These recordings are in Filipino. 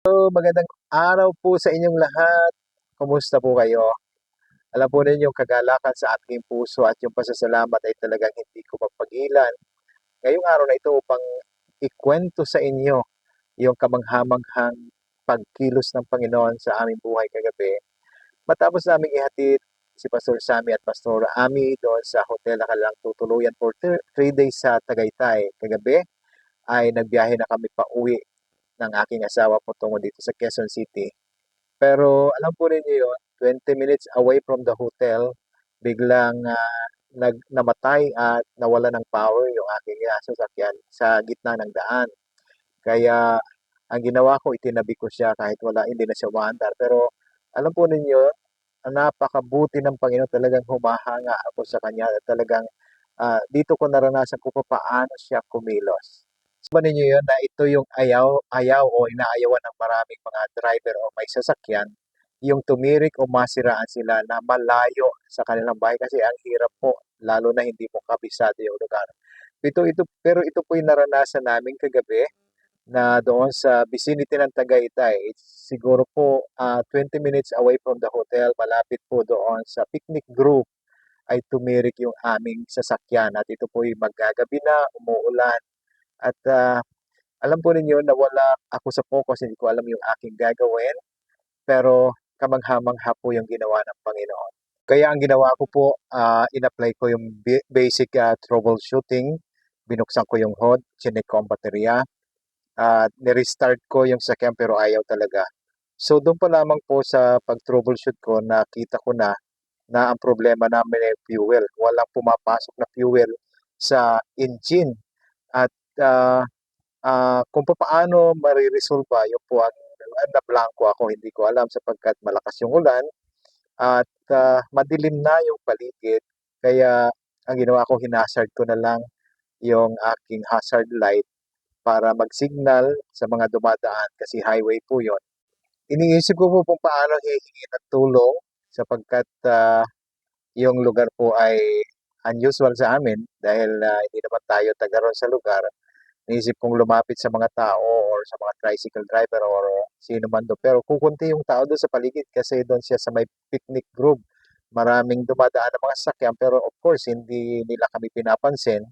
Magandang araw po sa inyong lahat. Kumusta po kayo? Alam po ninyong kagalakan sa aking puso at yung pasasalamat ay talagang hindi ko mapagilan. Ngayong araw na ito upang ikwento sa inyo yung kamanghamanghang pagkilos ng Panginoon sa aming buhay kagabi. Matapos naming ihatid si Pastor Sammy at Pastor Ami doon sa hotel na kanilang tutuluyan for 3 days sa Tagaytay kagabi, ay nagbiyahe na kami pa uwi ng aking asawa po tungo dito sa Quezon City. Pero alam po ninyo yun, 20 minutes away from the hotel, biglang namatay at nawala ng power yung aking sasakyan sa gitna ng daan. Kaya ang ginawa ko, itinabi ko siya kahit hindi na siya umaandar. Pero alam po ninyo, ang napakabuti ng Panginoon, talagang humahanga ako sa kanya at talagang dito ko naranasan kung paano siya kumilos. Ba ninyo yun na ito yung ayaw o inaayawan ng maraming mga driver o may sasakyan, yung tumirik o masiraan sila na malayo sa kanilang bahay kasi ang hirap po, lalo na hindi mo kabisado yung lugar. Pero ito po yung naranasan namin kagabi na doon sa vicinity ng Tagaytay. Siguro po 20 minutes away from the hotel, malapit po doon sa picnic group ay tumirik yung aming sasakyan at ito po yung magagabi na, umuulan at alam po ninyo nawala ako sa focus, hindi ko alam yung aking gagawin, pero kamangha-mangha po yung ginawa ng Panginoon. Kaya ang ginawa ko po, in-apply ko yung basic troubleshooting, binuksan ko yung hood, chinek ko ang baterya, at ni-restart ko yung sakyan pero ayaw talaga. So doon pa lamang po sa pag-troubleshoot ko, nakita ko na ang problema namin ay fuel. Walang pumapasok na fuel sa engine at kung paano mariresolba yun po ang nablangko ako, hindi ko alam sapagkat malakas yung ulan at madilim na yung paligid. Kaya ang ginawa ko, hinazard ko na lang yung aking hazard light para mag-signal sa mga dumadaan kasi highway po yon. Iniisip ko po kung paano hihingi ng tulong sapagkat yung lugar po ay unusual sa amin dahil hindi naman tayo taga ron sa lugar. Naisip kong lumapit sa mga tao or sa mga tricycle driver or sino man doon. Pero kukunti yung tao doon sa paligid kasi doon siya sa may picnic group. Maraming dumadaan ng mga sasakyan pero of course hindi nila kami pinapansin.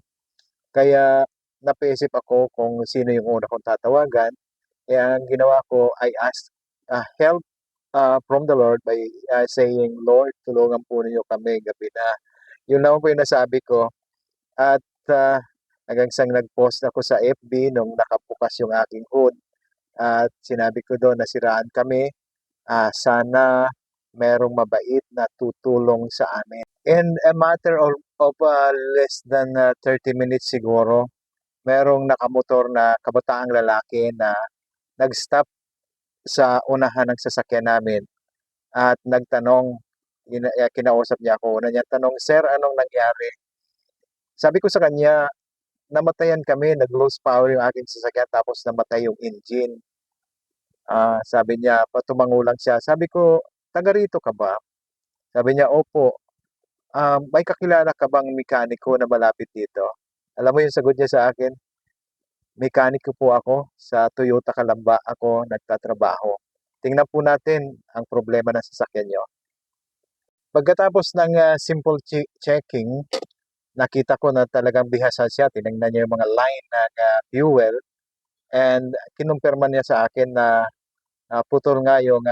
Kaya napaisip ako kung sino yung una kong tatawagan. Kaya ang ginawa ko, I asked help from the Lord by saying, Lord, tulungan po ninyo kami gabi na. Yun naman po yung nasabi ko. At hanggang sa nag-post ako sa FB nung nakabukas yung aking hood at sinabi ko doon, nasiraan kami, sana merong mabait na tutulong sa amin. In a matter of less than 30 minutes siguro, merong nakamotor na kabataang lalaki na nag-stop sa unahan ng sasakyan namin at nagtanong, kinausap niya ako. Una niya tanong, Sir, anong nangyari? Sabi ko sa kanya, namatayan kami, nag-lose power yung aking sasakyan tapos namatay yung engine. Sabi niya, tumango lang siya. Sabi ko, taga rito ka ba? Sabi niya, opo. May kakilala ka bang mekaniko na malapit dito? Alam mo yung sagot niya sa akin, mekaniko po ako sa Toyota Calamba ako nagtatrabaho. Tingnan po natin ang problema ng sasakyan niyo. Pagkatapos ng simple checking, nakita ko na talagang bihasa siya. Tinignan niya yung mga line ng fuel and kinumpirma niya sa akin na putol nga yung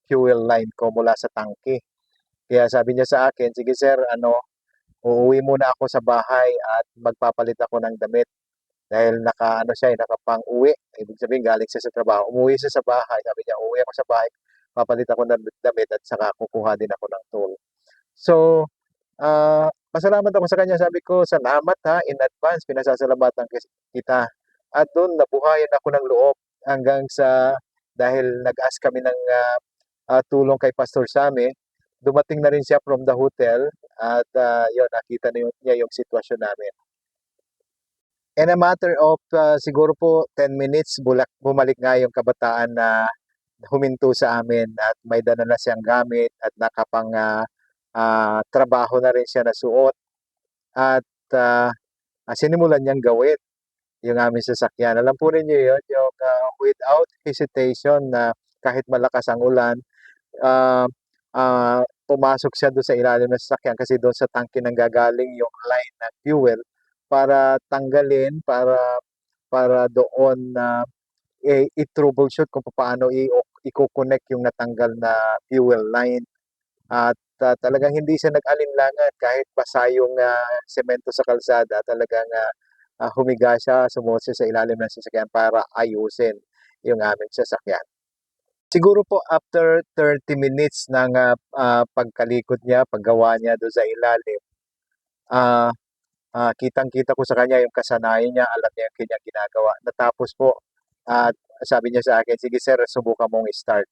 fuel line ko mula sa tangke. Kaya sabi niya sa akin, sige sir, uuwi muna ako sa bahay at magpapalit ako ng damit. Dahil nakapang-uwi. Ibig sabihin, galing siya sa trabaho. Umuwi siya sa bahay. Sabi niya, uwi ako sa bahay, papalit ako ng damit at saka kukuha din ako ng tool. So, pasalamat ako sa kanya. Sabi ko, salamat ha, in advance, pinasasalamatan kita. At doon, nabuhayan ako ng loob hanggang sa, dahil nag-ask kami ng tulong kay Pastor Sammy, dumating na rin siya from the hotel at yun, nakita niya yung sitwasyon namin. In a matter of siguro po 10 minutes, bumalik nga yung kabataan na huminto sa amin at may dala na siyang gamit at nakapang trabaho na rin siya na suot at sinimulan niyang gawin yung aming sasakyan. Alam po ninyo yun, yung without hesitation na kahit malakas ang ulan, ah, pumasok siya doon sa ilalim ng sasakyan kasi doon sa tangke nanggagaling yung line ng fuel para tanggalin, para doon na i-troubleshoot kung paano i-connect yung natanggal na fuel line. At talagang hindi siya nag-alinlangan kahit basa yung semento sa kalsada, talagang humiga siya, sumuot siya sa ilalim ng sasakyan para ayusin yung aming sasakyan. Siguro po after 30 minutes ng pagkalikot niya, paggawa niya doon sa ilalim, ah, kitang-kita ko sa kanya yung kasanayan niya, alam niya yung kanyang ginagawa. Natapos po at sabi niya sa akin, "Sige sir, subukan mong i-start."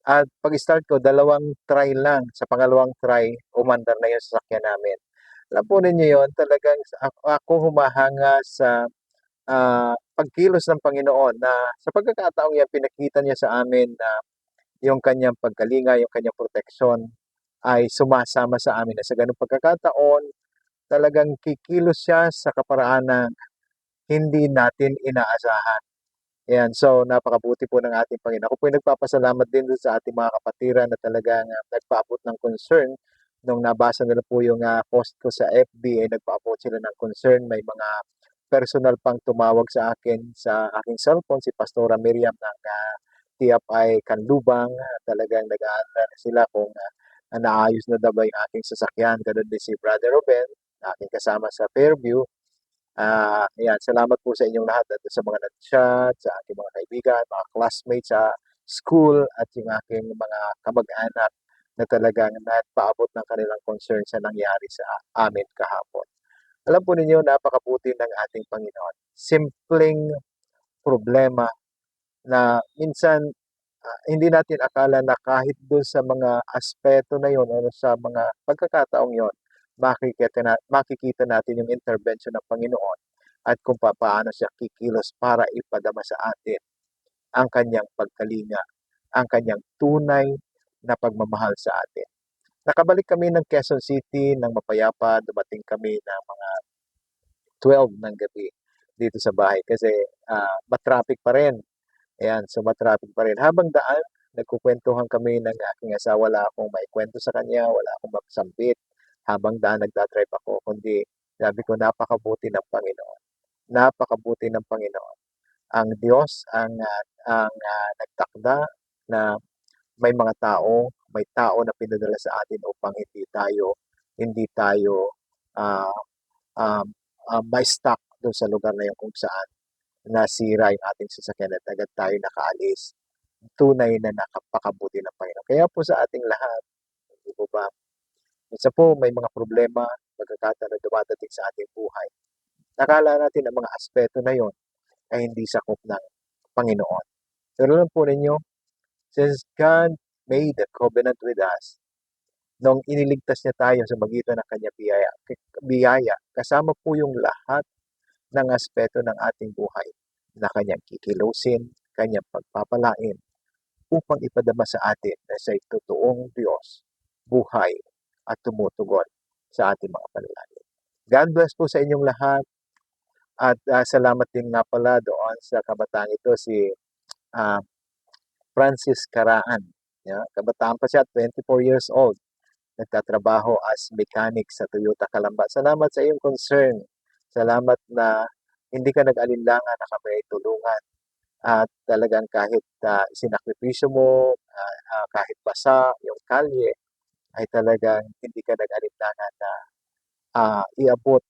At pag-start ko, dalawang try lang. Sa pangalawang try, umandar na yung sasakyan namin. Alam po ninyo yun, talagang ako humahanga sa pagkilos ng Panginoon na sa pagkakataong yan, pinakita niya sa amin na yung kanyang pagkalinga, yung kanyang proteksyon ay sumasama sa amin. Na sa ganung pagkakataon, talagang kikilos siya sa kaparaan na hindi natin inaasahan. Ayan, so napakabuti po ng ating Panginoon. Ako po ay nagpapasalamat din doon sa ating mga kapatiran na talagang nagpaabot ng concern. Nung nabasa nila po yung post ko sa FB, ay nagpaabot sila ng concern. May mga personal pang tumawag sa akin sa aking cellphone, si Pastora Miriam ng TFI Kanlubang. Talagang nag-aalala sila kung naayos na daw ba yung aking sasakyan. Ganun din si Brother Ruben, aking kasama sa Fairview. Ayan, salamat po sa inyong lahat at sa mga nag-chat, sa aking mga kaibigan, mga classmates sa school at yung aking mga kamag-anak na talagang nagpaabot ng kanilang concern sa nangyari sa amin kahapon. Alam po ninyo, napakabuti ng ating Panginoon. Simpleng problema na minsan hindi natin akala na kahit doon sa mga aspeto na yon o sa mga pagkakataong yon, makikita natin yung intervention ng Panginoon at kung paano siya kikilos para ipadama sa atin ang kanyang pagkalinga, ang kanyang tunay na pagmamahal sa atin. Nakabalik kami ng Quezon City ng mapayapa, dumating kami ng mga 12 ng gabi dito sa bahay kasi matraffic pa rin. Ayan, so matraffic pa rin. Habang daan, nagkukwentuhan kami ng aking asawa. Wala akong maikwento sa kanya, wala akong magsambit. Habang daan, nagdadrive ako. Kundi, sabi ko, napakabuti ng Panginoon. Napakabuti ng Panginoon. Ang Diyos ang nagtakda na may tao na pinadala sa atin upang hindi tayo ah, um, ma-stuck doon sa lugar na yun kung saan nasira yung ating sasakyan at agad tayo nakaalis. Tunay na napakabuti ng Panginoon. Kaya po sa ating lahat, hindi po ba, minsan po may mga problema, pagkakataon na dumadating sa ating buhay. Nakala natin ang mga aspeto na yon ay hindi sakop ng Panginoon. Pero alam po ninyo, since God made a covenant with us, nung iniligtas niya tayo sa magitan ng kanya biyaya, kasama po yung lahat ng aspeto ng ating buhay na kanyang kikilusin, kanyang pagpapalain upang ipadama sa atin na siya'y totoong Diyos, buhay at tumutugon sa ating mga panalangin. God bless po sa inyong lahat at salamat din nga pala doon sa kabataang ito si ah, Francis Caraan. Yeah, kabataan pa siya, 24 years old. Nagtatrabaho as mechanic sa Toyota Calamba. Salamat sa iyong concern. Salamat na hindi ka nag-alinlangan na kami ay tulungan. At talagang kahit sinakripisyo mo, kahit basa yung kalye, ay talagang hindi ka nag-alinlangan na iabot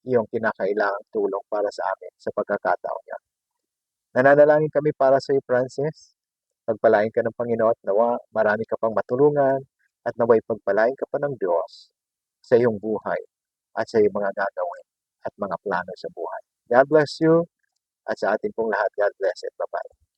yung kinakailangang tulong para sa amin sa pagkakataon yan. Nananalangin kami para sa iyo, Francis. Pagpalain ka ng Panginoon at nawa marami ka pang matulungan at naway pagpalain ka pa ng Diyos sa iyong buhay at sa iyong mga gagawin at mga plano sa buhay. God bless you at sa ating pong lahat, God bless it. Bye-bye.